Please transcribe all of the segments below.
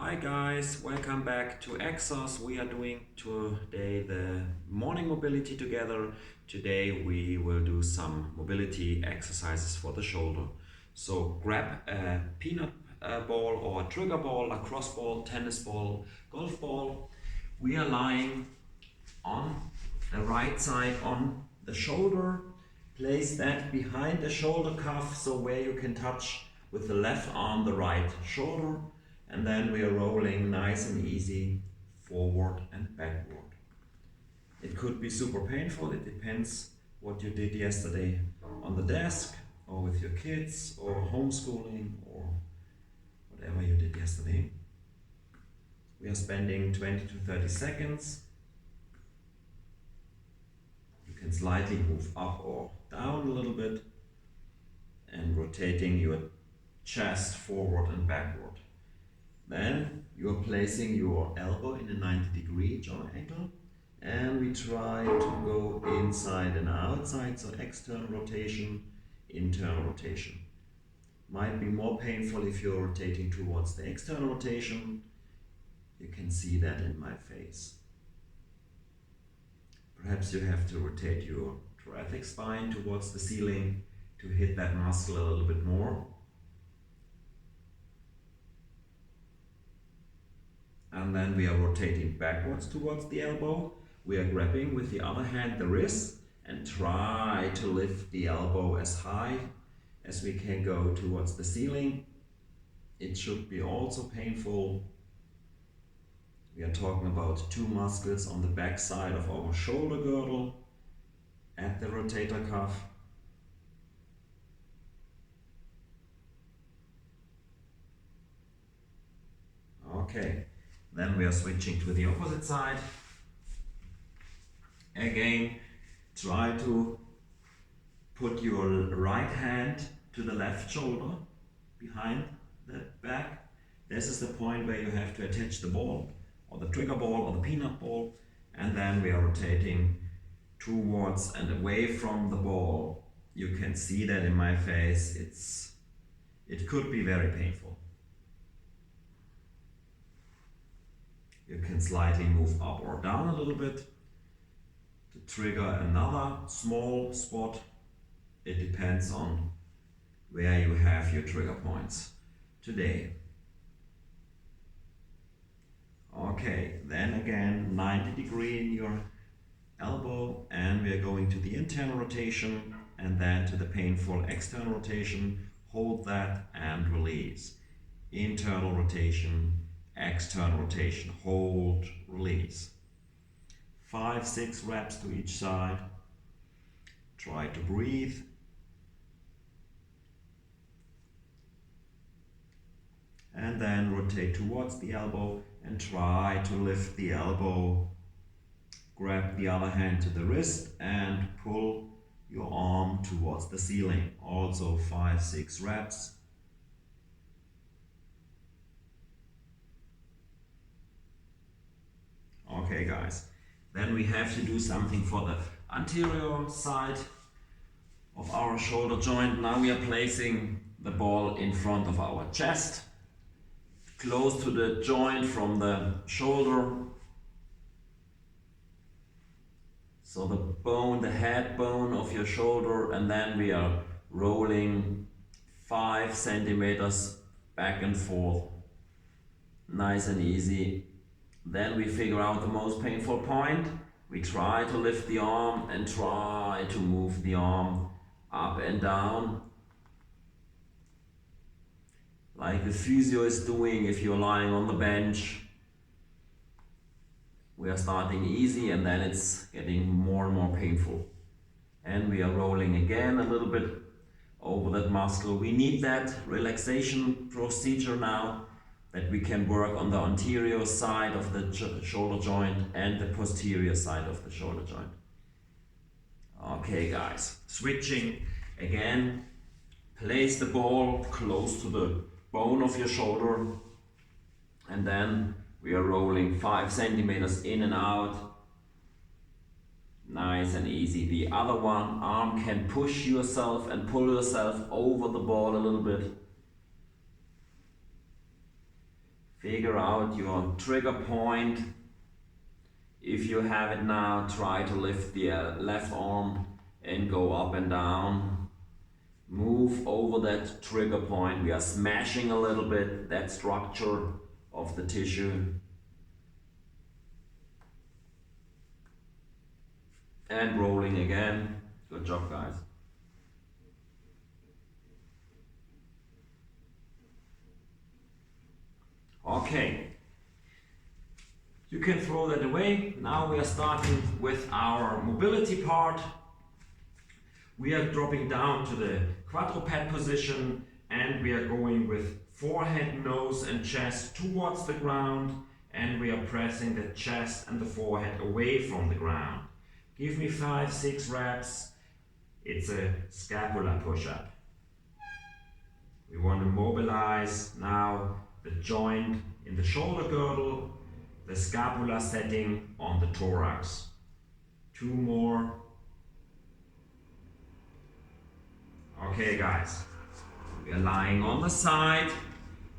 Hi guys, welcome back to EXOS. We are doing today the morning mobility together. Today we will do some mobility exercises for the shoulder. So grab a peanut ball or a trigger ball, a cross ball, tennis ball, golf ball. We are lying on the right side on the shoulder. Place that behind the shoulder cuff, so where you can touch with the left arm the right shoulder. And then we are rolling nice and easy forward and backward. It could be super painful, it depends what you did yesterday on the desk or with your kids or homeschooling or whatever you did yesterday. We are spending 20 to 30 seconds. You can slightly move up or down a little bit and rotating your chest forward and backward. Then you are placing your elbow in a 90-degree joint angle, and we try to go inside and outside, so external rotation, internal rotation. Might be more painful if you're rotating towards the external rotation. You can see that in my face. Perhaps you have to rotate your thoracic spine towards the ceiling to hit that muscle a little bit more. And then we are rotating backwards towards the elbow. We are grabbing with the other hand the wrist and try to lift the elbow as high as we can go towards the ceiling. It should be also painful. We are talking about two muscles on the back side of our shoulder girdle at the rotator cuff. Okay. Then we are switching to the opposite side. Again, try to put your right hand to the left shoulder behind the back. This is the point where you have to attach the ball or the trigger ball or the peanut ball, and then we are rotating towards and away from the ball. You can see that in my face. It could be very painful. You can slightly move up or down a little bit to trigger another small spot. It depends on where you have your trigger points today. Okay, then again 90-degree in your elbow, and we are going to the internal rotation and then to the painful external rotation. Hold that and release. Internal rotation, external rotation, hold, release. 5-6 reps to each side. Try to breathe. And then rotate towards the elbow and try to lift the elbow. Grab the other hand to the wrist and pull your arm towards the ceiling. Also 5-6 reps. Okay guys, then we have to do something for the anterior side of our shoulder joint. Now we are placing the ball in front of our chest, close to the joint from the shoulder. So the bone, the head bone of your shoulder, and then we are rolling 5 centimeters back and forth. Nice and easy. Then we figure out the most painful point. We try to lift the arm and try to move the arm up and down, like the physio is doing if you're lying on the bench. We are starting easy and then it's getting more and more painful. And we are rolling again a little bit over that muscle. We need that relaxation procedure now, that we can work on the anterior side of the shoulder joint and the posterior side of the shoulder joint. Okay guys, switching again. Place the ball close to the bone of your shoulder, and then we are rolling 5 centimeters in and out. Nice and easy. The other one arm can push yourself and pull yourself over the ball a little bit. Figure out your trigger point. If you have it now, try to lift the left arm and go up and down. Move over that trigger point. We are smashing a little bit that structure of the tissue. And rolling again. Good job, guys. Okay. You can throw that away. Now we are starting with our mobility part. We are dropping down to the quadruped position and we are going with forehead, nose and chest towards the ground, and we are pressing the chest and the forehead away from the ground. Give me 5-6 reps. It's a scapular push-up. We want to mobilize now the joint in the shoulder girdle, the scapula setting on the thorax. 2 more. Okay guys, we are lying on the side.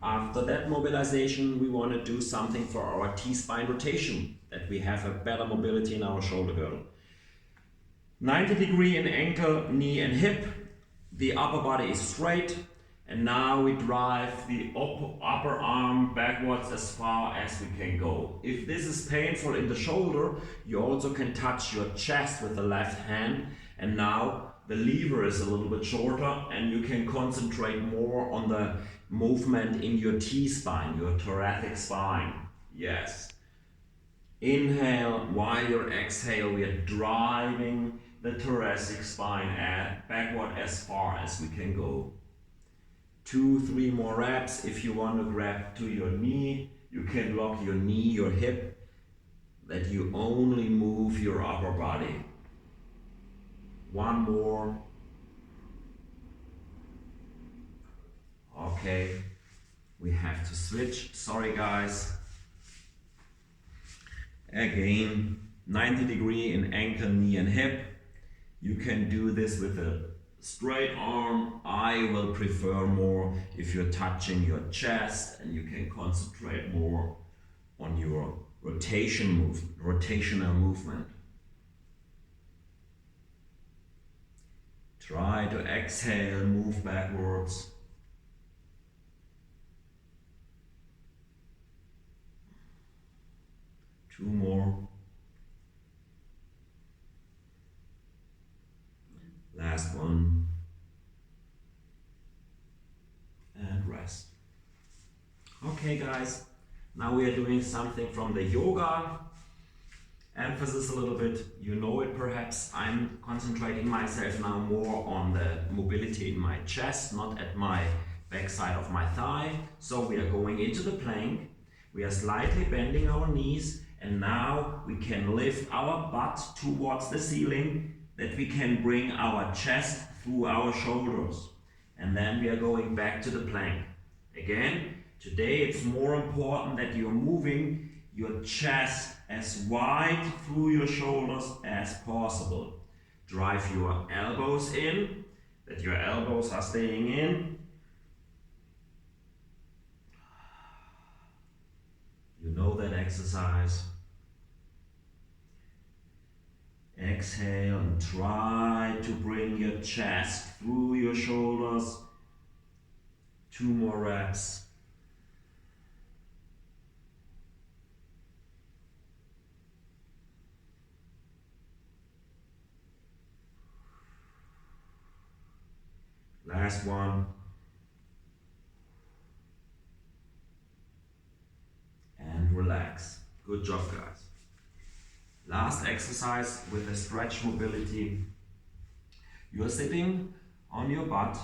After that mobilization, we want to do something for our T-spine rotation, that we have a better mobility in our shoulder girdle. 90-degree in ankle, knee and hip. The upper body is straight. And now we drive the upper arm backwards as far as we can go. If this is painful in the shoulder, you also can touch your chest with the left hand. And now the lever is a little bit shorter and you can concentrate more on the movement in your T-spine, your thoracic spine. Yes. Inhale, while you exhale, we are driving the thoracic spine backward as far as we can go. 2-3 more reps. If you want to grab to your knee, you can lock your knee, your hip, that you only move your upper body. 1 more. Okay, we have to switch. Sorry guys. Again, 90-degree in ankle, knee and hip. You can do this with a straight arm. I will prefer more if you're touching your chest and you can concentrate more on your rotational movement. Try to exhale, move backwards. Two more. Last one. And rest. Okay guys, now we are doing something from the yoga. Emphasis a little bit, you know it perhaps. I'm concentrating myself now more on the mobility in my chest, not at my backside of my thigh. So we are going into the plank. We are slightly bending our knees and now we can lift our butt towards the ceiling, that we can bring our chest through our shoulders. And then we are going back to the plank. Again, today it's more important that you're moving your chest as wide through your shoulders as possible. Drive your elbows in, that your elbows are staying in. You know that exercise. Exhale and try to bring your chest through your shoulders. 2 more reps. Last one. And relax. Good job, guys. Last exercise with the stretch mobility. You are sitting on your butt.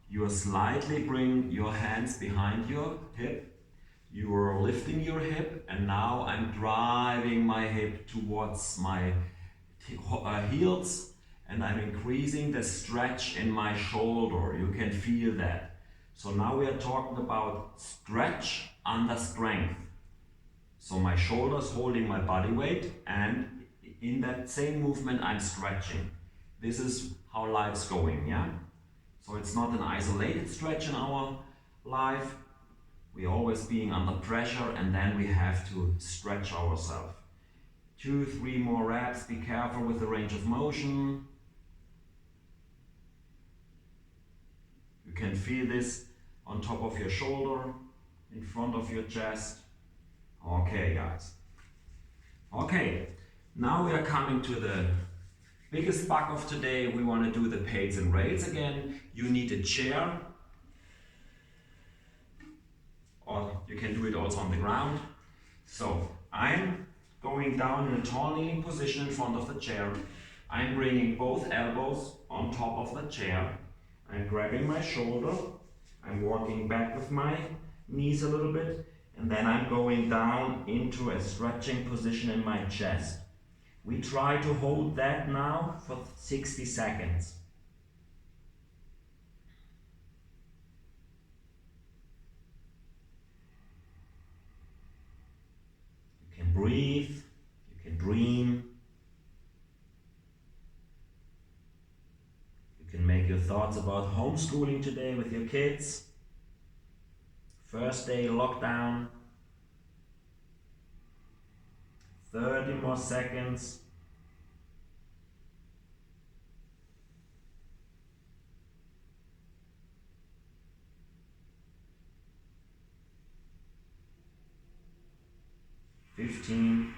You are slightly bring your hands behind your hip. You are lifting your hip and now I'm driving my hip towards my heels and I'm increasing the stretch in my shoulder. You can feel that. So now we are talking about stretch under strength. So my shoulders holding my body weight and in that same movement I'm stretching. This is how life's going, yeah? So it's not an isolated stretch in our life. We're always being under pressure, and then we have to stretch ourselves. 2, 3 more reps. Be careful with the range of motion. You can feel this on top of your shoulder, in front of your chest. Okay, guys. Okay, now we are coming to the biggest buck of today. We want to do the pads and rails again. You need a chair, or you can do it also on the ground. So I'm going down in a tall kneeling position in front of the chair. I'm bringing both elbows on top of the chair. I'm grabbing my shoulder. I'm walking back with my knees a little bit, and then I'm going down into a stretching position in my chest. We try to hold that now for 60 seconds. You can breathe, you can dream, you can make your thoughts about homeschooling today with your kids. First day lockdown. 30 more seconds. $15.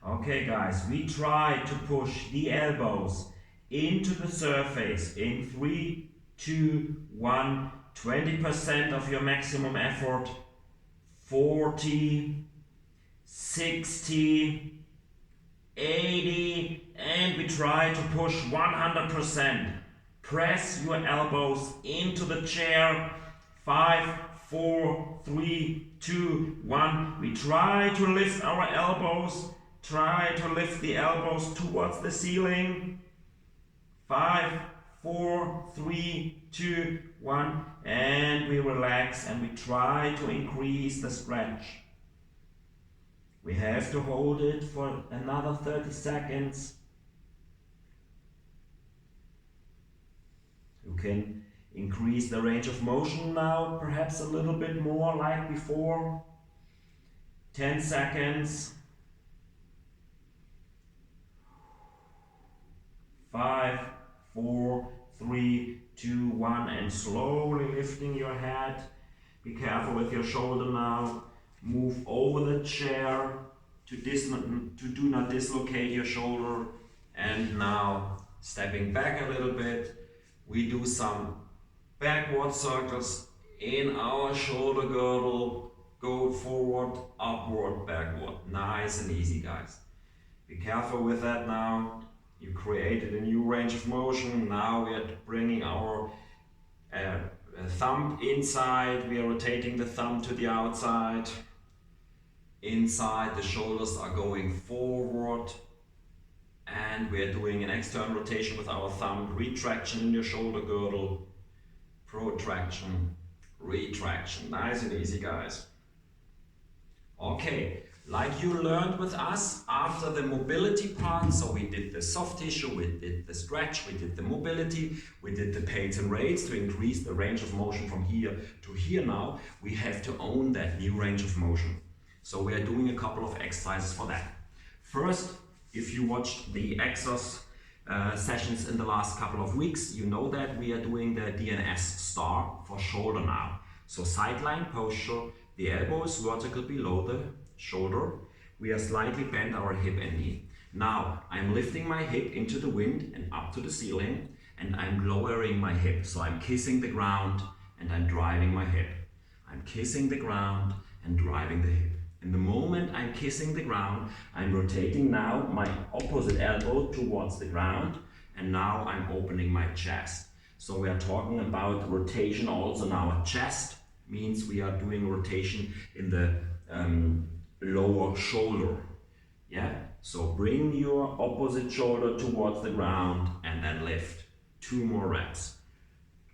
Okay guys, we try to push the elbows into the surface in 3, 2, 1, 20% of your maximum effort. 40, 60, 80, and we try to push 100%. Press your elbows into the chair. 5, 4, 3, 2, 1. We try to lift our elbows. Try to lift the elbows towards the ceiling. 5, 4, 3, 2, 1. And we relax and we try to increase the stretch. We have to hold it for another 30 seconds. You can increase the range of motion now, perhaps a little bit more like before. 10 seconds. 5, 4, 3, 2, 1, and slowly lifting your head. Be careful with your shoulder now. Move over the chair to do not dislocate your shoulder. And now stepping back a little bit, we do some backward circles in our shoulder girdle. Go forward, upward, backward. Nice and easy, guys. Be careful with that now. You created a new range of motion. Now we are bringing our thumb inside. We are rotating the thumb to the outside. Inside, the shoulders are going forward. And we are doing an external rotation with our thumb. Retraction in your shoulder girdle. Protraction, retraction. Nice and easy, guys. Okay. Like you learned with us after the mobility part, so we did the soft tissue, we did the stretch, we did the mobility, we did the pads and rails to increase the range of motion from here to here. Now we have to own that new range of motion. So we are doing a couple of exercises for that. First, if you watched the EXOS sessions in the last couple of weeks, you know that we are doing the DNS star for shoulder now. So sideline posture, the elbow is vertical below the shoulder. We are slightly bent our hip and knee. Now I'm lifting my hip into the wind and up to the ceiling, and I'm lowering my hip. So I'm kissing the ground and I'm driving my hip. I'm kissing the ground and driving the hip. In the moment I'm kissing the ground, I'm rotating now my opposite elbow towards the ground, and now I'm opening my chest. So we are talking about rotation also now. Chest means we are doing rotation in the lower shoulder. Yeah, so bring your opposite shoulder towards the ground and then lift. 2 more reps.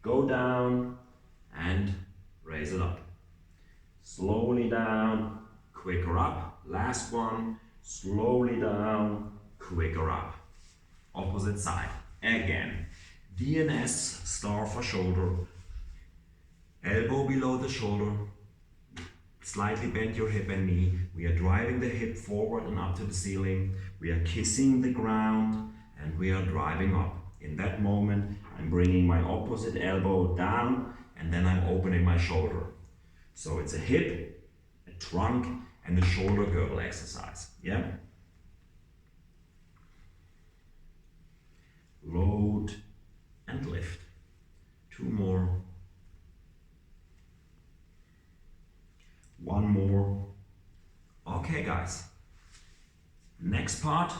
Go down and raise it up. Slowly down, quicker up. Last one. Slowly down, quicker up. Opposite side. Again. DNS star for shoulder. below the shoulder. Slightly bend your hip and knee. We are driving the hip forward and up to the ceiling. We are kissing the ground and we are driving up. In that moment, I'm bringing my opposite elbow down and then I'm opening my shoulder. So it's a hip, a trunk, and a shoulder girdle exercise. Yeah? Load and lift. 2 more. 1 more. Okay, guys. Next part,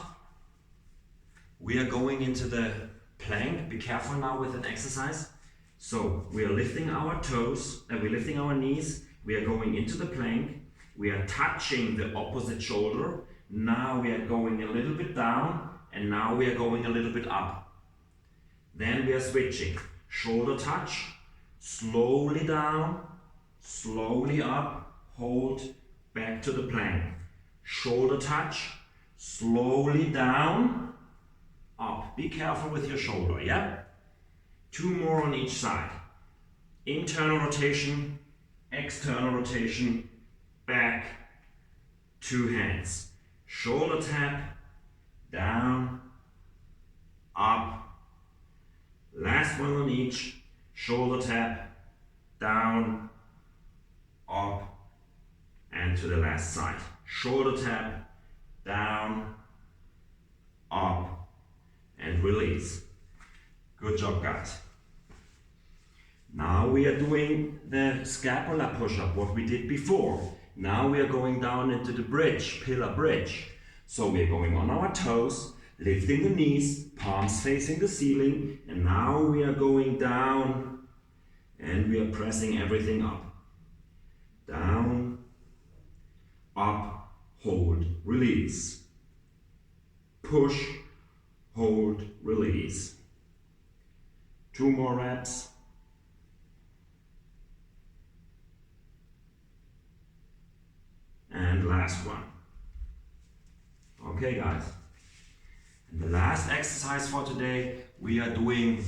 we are going into the plank. Be careful now with an exercise. So we are lifting our toes, we're lifting our knees. We are going into the plank. We are touching the opposite shoulder. Now we are going a little bit down, and now we are going a little bit up. Then we are switching. Shoulder touch, slowly down, slowly up. Hold, back to the plank. Shoulder touch, slowly down, up. Be careful with your shoulder, yeah? 2 more on each side. Internal rotation, external rotation, back, 2 hands. Shoulder tap, down, up. Last one on each. Shoulder tap, down, up. And to the last side. Shoulder tap, down, up, and release. Good job, guys. Now we are doing the scapular push-up, what we did before. Now we are going down into the bridge, pillar bridge. So we are going on our toes, lifting the knees, palms facing the ceiling, and now we are going down and we are pressing everything up. Down, up, hold, release. Push, hold, release. 2 more reps. And last one. Okay, guys. And the last exercise for today, we are doing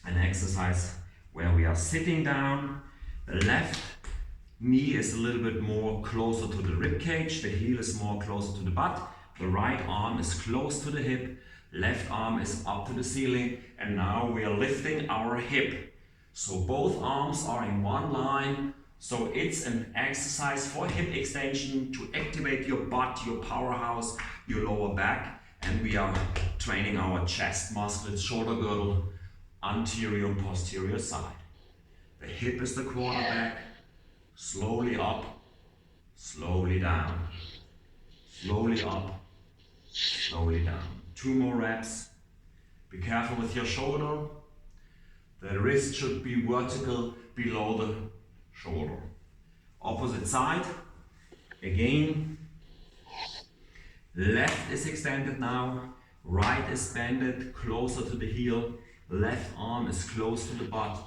an exercise where we are sitting down. The left knee is a little bit more closer to the rib cage, the heel is more closer to the butt, the right arm is close to the hip, left arm is up to the ceiling, and now we are lifting our hip. So both arms are in one line, so it's an exercise for hip extension to activate your butt, your powerhouse, your lower back, and we are training our chest muscle, shoulder girdle, anterior and posterior side. The hip is the quarterback. Slowly up, slowly down, slowly up, slowly down. 2 more reps. Be careful with your shoulder. The wrist should be vertical below the shoulder. Opposite side. Again. Left is extended now. Right is bended closer to the heel. Left arm is close to the butt.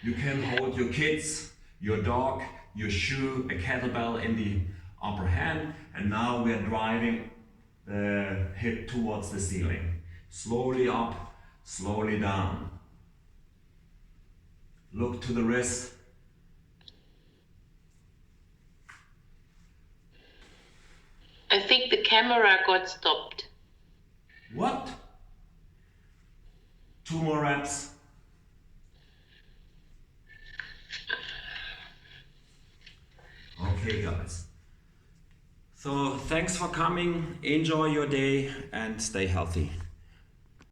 You can hold your kids, your dog, your shoe, a kettlebell in the upper hand, and now we are driving the hip towards the ceiling. Slowly up, slowly down. Look to the wrist. I think the camera got stopped. What? 2 more reps. Okay, guys. So thanks for coming. Enjoy your day and stay healthy.